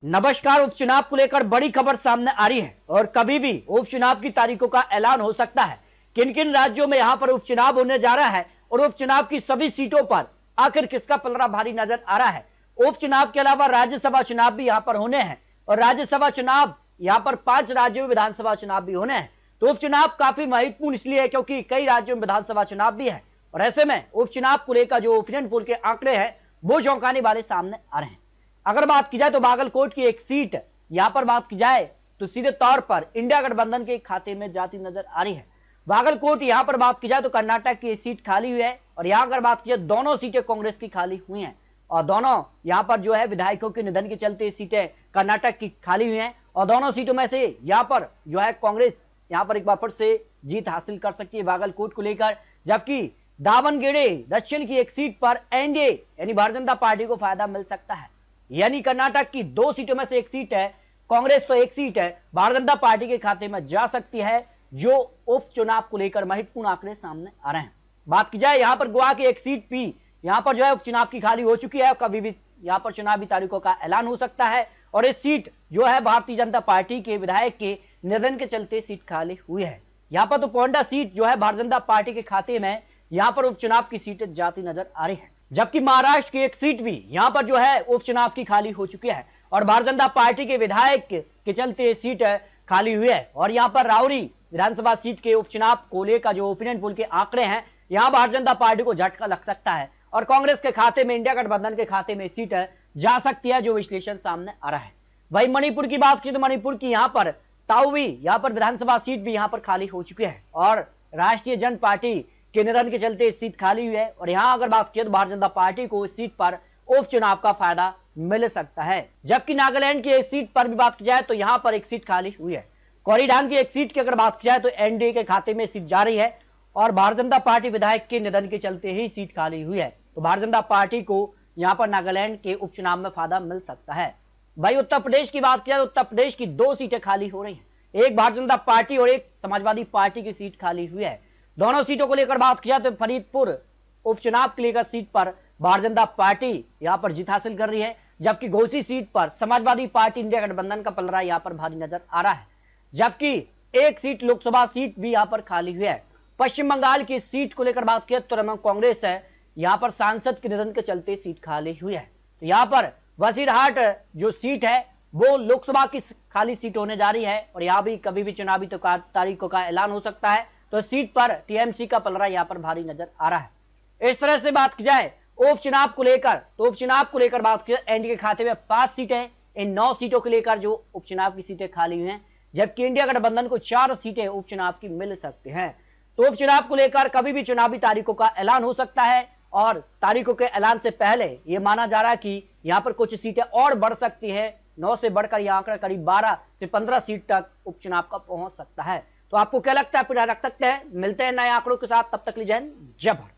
नमस्कार। उपचुनाव को लेकर बड़ी खबर सामने आ रही है और कभी भी उपचुनाव की तारीखों का ऐलान हो सकता है। किन किन राज्यों में यहां पर उपचुनाव होने जा रहा है और उपचुनाव की सभी सीटों पर आखिर किसका पलड़ा भारी नजर आ रहा है। उपचुनाव के अलावा राज्यसभा चुनाव भी यहां पर होने हैं और राज्यसभा चुनाव यहां पर 5 राज्यों में विधानसभा चुनाव भी होने हैं। तो उपचुनाव काफी महत्वपूर्ण इसलिए है क्योंकि कई राज्यों में विधानसभा चुनाव भी है और ऐसे में उपचुनाव को लेकर जो ओपिनियन पोल के आंकड़े हैं वो चौंकाने वाले सामने आ रहे हैं। अगर बात की जाए तो बागलकोट की एक सीट यहां पर बात की जाए तो सीधे तौर पर इंडिया गठबंधन के खाते में जाती नजर आ रही है। बागलकोट यहां पर बात की जाए तो कर्नाटक की सीट खाली हुई है और यहां अगर बात की जाए दोनों सीटें कांग्रेस की खाली हुई हैं और दोनों यहां पर जो है विधायकों के निधन के चलते सीटें कर्नाटक की खाली हुई हैं और दोनों सीटों में से यहां पर जो है कांग्रेस यहां पर एक बार फिर से जीत हासिल कर सकती है बागलकोट को लेकर। जबकि दावनगेरे दक्षिण की एक सीट पर एनडीए यानी भारतीय जनता पार्टी को फायदा मिल सकता है। यानी कर्नाटक की 2 सीटों में से एक सीट है कांग्रेस तो एक सीट है भारतीय जनता पार्टी के खाते में जा सकती है, जो उपचुनाव को लेकर महत्वपूर्ण आंकड़े सामने आ रहे हैं। बात की जाए यहां पर गोवा की एक सीट भी यहां पर जो है उपचुनाव की खाली हो चुकी है, कभी भी यहां पर चुनावी तारीखों का ऐलान हो सकता है और इस सीट जो है भारतीय जनता पार्टी के विधायक के निधन के चलते सीट खाली हुई है। यहां पर तो पोंडा सीट जो है भारतीय जनता पार्टी के खाते में यहां पर उपचुनाव की सीटें जाती नजर आ रही है। जबकि महाराष्ट्र की एक सीट भी यहां पर जो है उपचुनाव की खाली हो चुकी है और भारतीय जनता पार्टी के विधायक के चलते सीट खाली हुई है और यहां पर राउरी विधानसभा सीट के उपचुनाव को लेकर जो ओपिनियन पोल के आंकड़े हैं यहां भारतीय जनता पार्टी को झटका लग सकता है और कांग्रेस के खाते में इंडिया गठबंधन के खाते में सीट जा सकती है, जो विश्लेषण सामने आ रहा है। वही मणिपुर की बात की तो मणिपुर की यहां पर ताउवी यहां पर विधानसभा सीट भी यहां पर खाली हो चुकी है और राष्ट्रीय जन पार्टी के निधन के चलते इस सीट खाली हुई है और यहां अगर बात की तो भारतीय जनता पार्टी को इस सीट पर उपचुनाव का फायदा मिल सकता है। जबकि नागालैंड की एक सीट पर भी बात की जाए तो यहां पर एक सीट खाली हुई है। कोरीडांग की एक सीट की अगर बात की जाए तो एनडीए के खाते में सीट जा रही है और भारतीय जनता पार्टी विधायक के निधन के चलते ही सीट खाली हुई है, तो भारतीय जनता पार्टी को यहां पर नागालैंड के उपचुनाव में फायदा मिल सकता है। भाई उत्तर प्रदेश की बात की जाए तो उत्तर प्रदेश की 2 सीटें खाली हो रही है, एक भारतीय जनता पार्टी और एक समाजवादी पार्टी की सीट खाली हुई है। दोनों सीटों को लेकर बात की जाए तो फरीदपुर उपचुनाव के लेकर सीट पर भारतीय जनता पार्टी यहां पर जीत हासिल कर रही है, जबकि घोसी सीट पर समाजवादी पार्टी इंडिया गठबंधन का पलड़ा यहां पर भारी नजर आ रहा है। जबकि एक सीट लोकसभा सीट भी यहां पर खाली हुई है। पश्चिम बंगाल की सीट को लेकर बात की तो तृणमूल कांग्रेस है यहां पर सांसद के निधन के चलते सीट खाली हुई है, तो यहां पर वजीरहाट जो सीट है वो लोकसभा की खाली सीट होने जा रही है और यहां भी कभी भी चुनावी तारीखों का ऐलान हो सकता है, तो सीट पर टीएमसी का पलड़ा यहां पर भारी नजर आ रहा है। इस तरह से बात की जाए उपचुनाव को लेकर तो उपचुनाव को लेकर बात की एनडीए के खाते में 5 सीटें, इन 9 सीटों को लेकर जो उपचुनाव की सीटें खाली हुई हैं, जबकि इंडिया गठबंधन को 4 सीटें उपचुनाव की मिल सकती हैं। तो उपचुनाव को लेकर कभी भी चुनावी तारीखों का ऐलान हो सकता है और तारीखों के ऐलान से पहले यह माना जा रहा है कि यहां पर कुछ सीटें और बढ़ सकती है, 9 से बढ़कर यह आंकड़ा करीब 12 से 15 सीट तक उपचुनाव का पहुंच सकता है। तो आपको क्या लगता है, आप रख सकते हैं। मिलते हैं नए आंकड़ों के साथ, तब तक लीजिए जय भारत।